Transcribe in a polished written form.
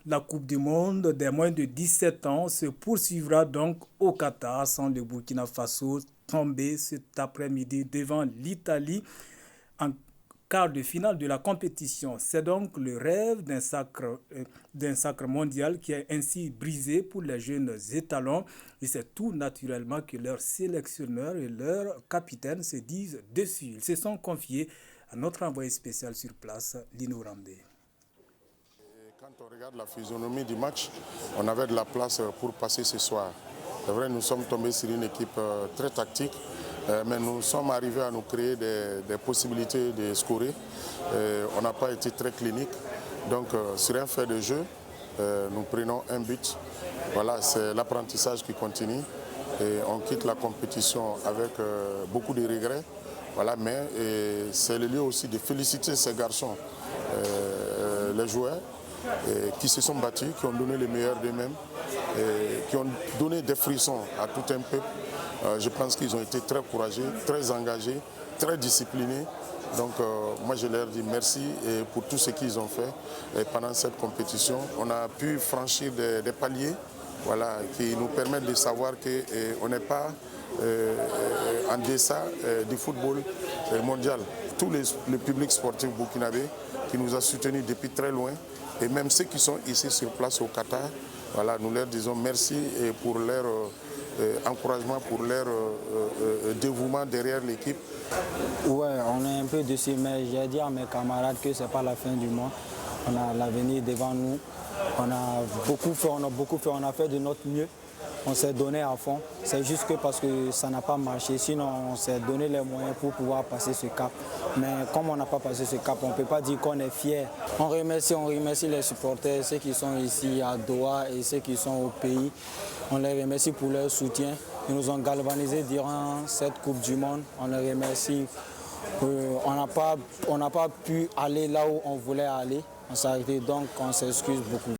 La Coupe du Monde des moins de 17 ans se poursuivra donc au Qatar sans le Burkina Faso tomber cet après-midi devant l'Italie en quart de finale de la compétition. C'est donc le rêve d'un sacre mondial qui est ainsi brisé pour les jeunes étalons et c'est tout naturellement que leurs sélectionneurs et leurs capitaines se disent dessus. Ils se sont confiés à notre envoyé spécial sur place, Lino Randé. Quand on regarde la physionomie du match, on avait de la place pour passer ce soir. C'est vrai, nous sommes tombés sur une équipe très tactique, mais nous sommes arrivés à nous créer des possibilités de scorer. On n'a pas été très clinique. Donc, sur un fait de jeu, nous prenons un but. Voilà, c'est l'apprentissage qui continue. Et on quitte la compétition avec beaucoup de regrets. Voilà, mais c'est le lieu aussi de féliciter ces garçons, les joueurs, qui se sont battus, qui ont donné le meilleur d'eux-mêmes, qui ont donné des frissons à tout un peuple. Je pense qu'ils ont été très courageux, très engagés, très disciplinés. Donc moi je leur dis merci pour tout ce qu'ils ont fait pendant cette compétition. On a pu franchir des paliers, voilà, qui nous permettent de savoir qu'on n'est pas en deçà du football mondial. Tout le public sportif burkinabé qui nous a soutenus depuis très loin, et même ceux qui sont ici sur place au Qatar, voilà, nous leur disons merci pour leur encouragement, pour leur dévouement derrière l'équipe. Ouais, on est un peu déçus, mais j'ai dit à mes camarades que ce n'est pas la fin du mois. On a l'avenir devant nous. On a beaucoup fait, on a fait de notre mieux. On s'est donné à fond. C'est juste que parce que ça n'a pas marché. Sinon, on s'est donné les moyens pour pouvoir passer ce cap. Mais comme on n'a pas passé ce cap, on ne peut pas dire qu'on est fiers. On remercie les supporters, ceux qui sont ici à Doha et ceux qui sont au pays. On les remercie pour leur soutien. Ils nous ont galvanisés durant cette Coupe du Monde. On les remercie. On n'a pas pu aller là où on voulait aller. On s'est arrêté, donc on s'excuse beaucoup.